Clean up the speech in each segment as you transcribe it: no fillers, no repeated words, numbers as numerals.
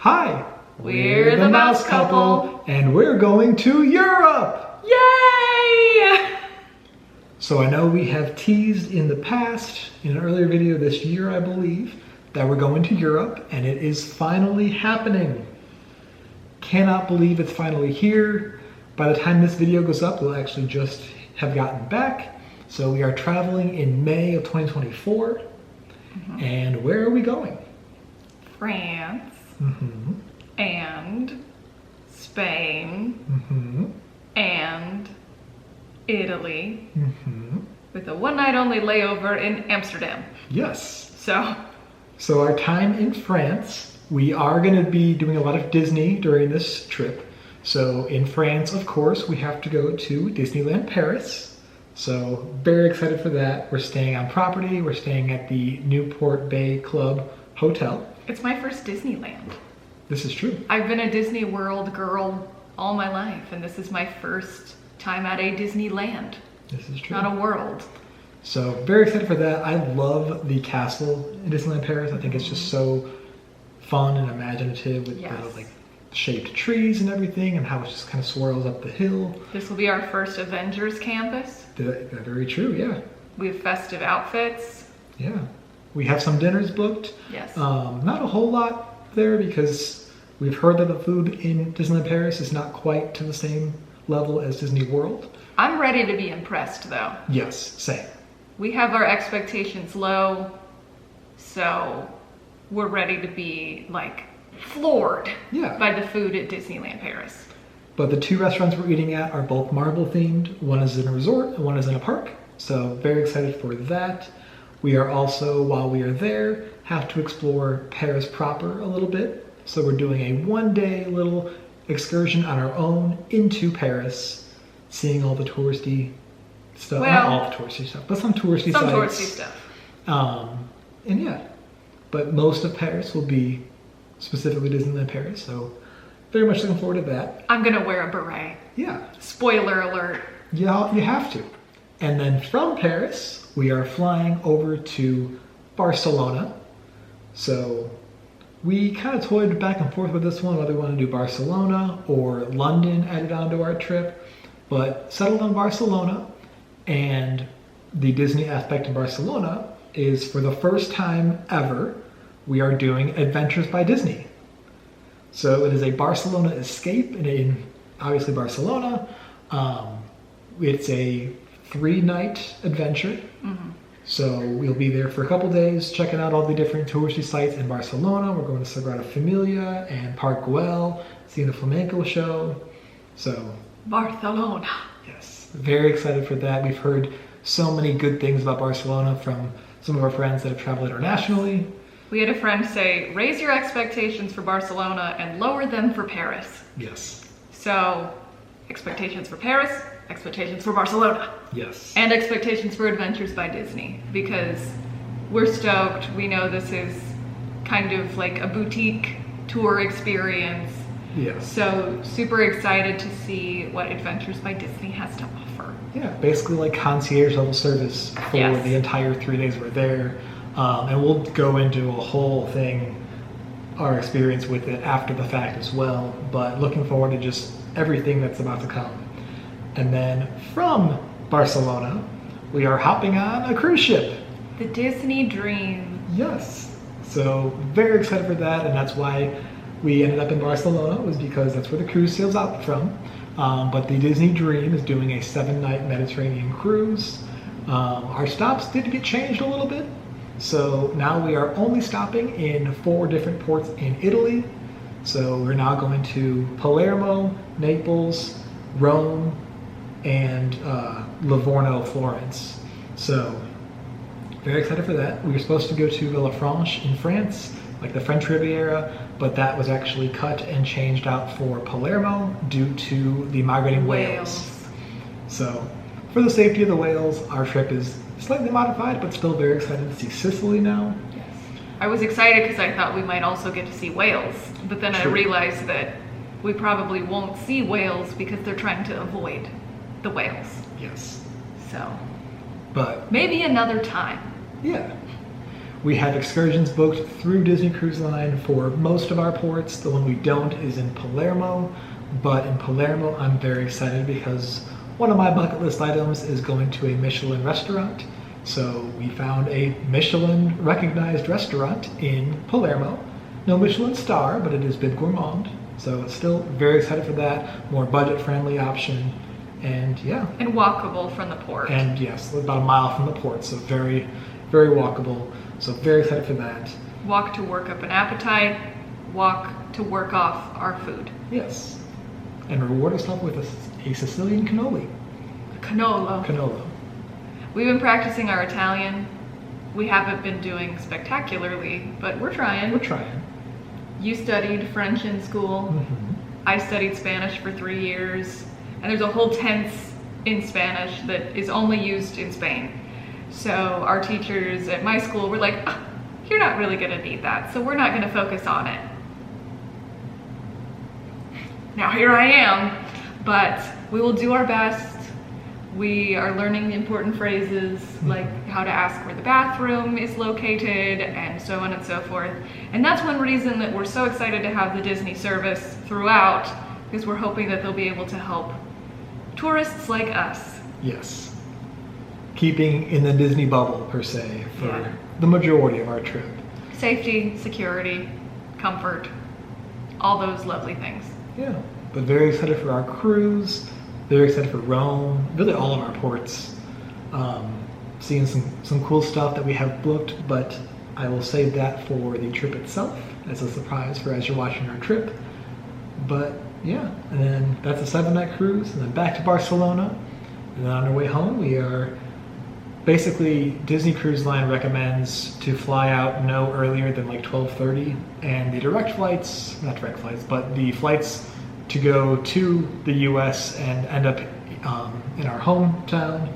Hi, we're the Mouse Couple, and we're going to Europe! Yay! So I know we have teased in the past, in an earlier video this year I believe, that we're going to Europe, and it is finally happening. Cannot believe it's finally here. By the time this video goes up, we'll actually just have gotten back. So we are traveling in May of 2024. And where are we going? France and Spain and Italy with a one-night only layover in Amsterdam. Yes. So our time in France, we are going to be doing a lot of Disney during this trip. So in France, of course, we have to go to Disneyland Paris. So very excited for that. We're staying on property. We're staying at the Newport Bay Club Hotel. It's my first Disneyland. This is true. I've been a Disney World girl all my life, and this is my first time at a Disneyland. This is true. Not a world. So very excited for that. I love the castle in Disneyland Paris. I think it's just so fun and imaginative with the like shaped trees and everything, and how it just kind of swirls up the hill. This will be our first Avengers campus. Very true, yeah. We have festive outfits. Yeah. We have some dinners booked. Yes. Not a whole lot there because we've heard that the food in Disneyland Paris is not quite to the same level as Disney World. I'm ready to be impressed though. Yes, same. We have our expectations low, so we're ready to be like floored by the food at Disneyland Paris. But the two restaurants we're eating at are both marble themed. One is in a resort and one is in a park. So very excited for that. We are also, while we are there, have to explore Paris proper a little bit. So we're doing a one-day little excursion on our own into Paris, seeing all the touristy stuff. Well, not all the touristy stuff, but some touristy sites. Some touristy stuff. And yeah, but most of Paris will be specifically Disneyland Paris. So very much looking forward to that. I'm gonna wear a beret. Yeah. Spoiler alert. Yeah, you have to. And then from Paris, we are flying over to Barcelona. So we kind of toyed back and forth with this one, whether we want to do Barcelona or London added onto our trip, but settled on Barcelona. And the Disney aspect of Barcelona is, for the first time ever, we are doing Adventures by Disney. So it is a Barcelona escape in obviously Barcelona. It's a 3-night adventure. So we'll be there for a couple days, checking out all the different touristy sites in Barcelona. We're going to Sagrada Familia and Park Güell, seeing the flamenco show. So Barcelona. Yes, very excited for that. We've heard so many good things about Barcelona from some of our friends that have traveled internationally. We had a friend say, raise your expectations for Barcelona and lower them for Paris. Yes. So, expectations for Paris, expectations for Barcelona. Yes. And expectations for Adventures by Disney, because we're stoked. We know this is kind of like a boutique tour experience. Yes. So, super excited to see what Adventures by Disney has to offer. Yeah, basically like concierge level service for the entire 3 days we're there. And we'll go into a whole thing, our experience with it after the fact as well, but looking forward to just everything that's about to come. And then from Barcelona, we are hopping on a cruise ship. The Disney Dream. Yes. So very excited for that, and that's why we ended up in Barcelona, was because that's where the cruise sails out from. But the Disney Dream is doing a 7-night Mediterranean cruise. Our stops did get changed a little bit. So now we are only stopping in 4 different ports in Italy. So we're now going to Palermo, Naples, Rome, and Livorno, Florence. So very excited for that. We were supposed to go to Villefranche in France, like the French Riviera, but that was actually cut and changed out for Palermo due to the migrating whales. So for the safety of the whales, our trip is slightly modified, but still very excited to see Sicily now. Yes. I was excited because I thought we might also get to see whales, but then I realized that we probably won't see whales because they're trying to avoid the whales. Yes. So, but maybe another time. Yeah. We have excursions booked through Disney Cruise Line for most of our ports. The one we don't is in Palermo, but in Palermo I'm very excited because one of my bucket list items is going to a Michelin restaurant. So we found a Michelin recognized restaurant in Palermo. No Michelin star, but it is Bib Gourmand. So still very excited for that. More budget friendly option. And yeah. And walkable from the port. And yes, about a mile from the port. So very, very walkable. So very excited for that. Walk to work up an appetite. Walk to work off our food. Yes. And reward ourselves with a Sicilian cannoli. Cannolo. Cannolo. We've been practicing our Italian. We haven't been doing spectacularly, but we're trying. We're trying. You studied French in school. Mm-hmm. I studied Spanish for 3 years. And there's a whole tense in Spanish that is only used in Spain. So our teachers at my school were like, oh, you're not really going to need that, so we're not going to focus on it. Now here I am, but we will do our best. We are learning the important phrases, like how to ask where the bathroom is located and so on and so forth. And that's one reason that we're so excited to have the Disney service throughout, because we're hoping that they'll be able to help tourists like us. Yes. Keeping in the Disney bubble, per se, for the majority of our trip. Safety, security, comfort, all those lovely things. Yeah. But very excited for our cruise. Very excited for Rome. Really all of our ports. Seeing some cool stuff that we have booked, but I will save that for the trip itself as a surprise for as you're watching our trip. But yeah, and then that's a 7-night cruise, and then back to Barcelona. And then on our way home, we are basically, Disney Cruise Line recommends to fly out no earlier than like 12:30, and the direct flights, not direct flights, but the flights to go to the US and end up in our hometown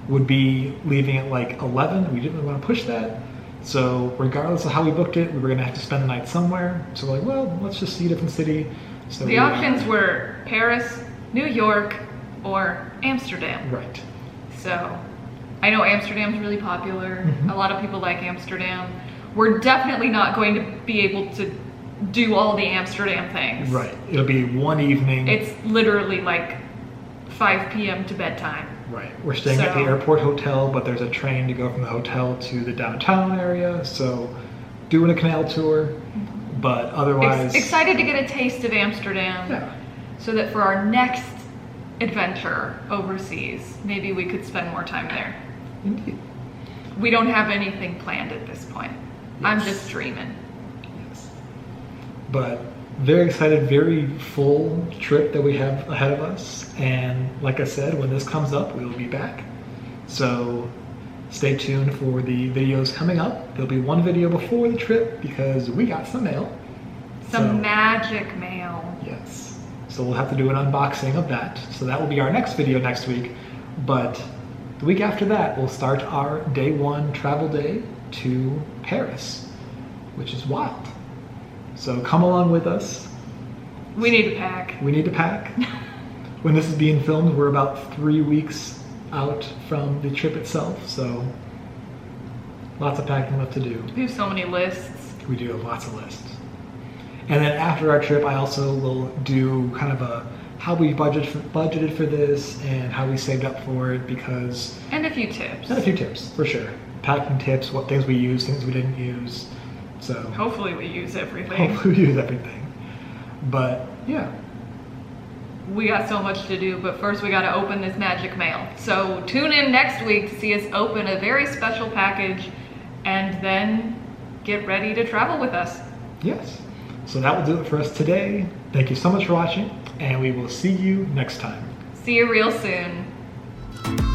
would be leaving at like 11. We didn't really want to push that. So regardless of how we booked it, we were gonna have to spend the night somewhere. So we're like, well, let's just see a different city. So the options were Paris, New York, or Amsterdam. Right. So I know Amsterdam's really popular. Mm-hmm. A lot of people like Amsterdam. We're definitely not going to be able to do all the Amsterdam things. Right. It'll be one evening. It's literally like 5 p.m. to bedtime. Right. We're staying at the airport hotel, but there's a train to go from the hotel to the downtown area. So doing a canal tour, but otherwise... Excited to get a taste of Amsterdam. Yeah. So that for our next adventure overseas, maybe we could spend more time there. Indeed. We don't have anything planned at this point. Yes. I'm just dreaming. Yes. But very excited, very full trip that we have ahead of us. And like I said, when this comes up, we will be back. So stay tuned for the videos coming up. There'll be one video before the trip because we got some mail. Some magic mail. Yes. So we'll have to do an unboxing of that. So that will be our next video next week. But the week after that, we'll start our day 1 travel day to Paris, which is wild. So come along with us. We need to pack. We need to pack. When this is being filmed, we're about 3 weeks out from the trip itself. So lots of packing left to do. We have so many lists. We do have lots of lists. And then after our trip, I also will do kind of a how we budgeted for this and how we saved up for it, because... And a few tips. And a few tips, for sure. Packing tips, what things we used, things we didn't use. So hopefully we use everything. Hopefully we use everything. But yeah. We got so much to do, but first we got to open this magic mail. So tune in next week to see us open a very special package and then get ready to travel with us. Yes. So that will do it for us today. Thank you so much for watching, and we will see you next time. See you real soon.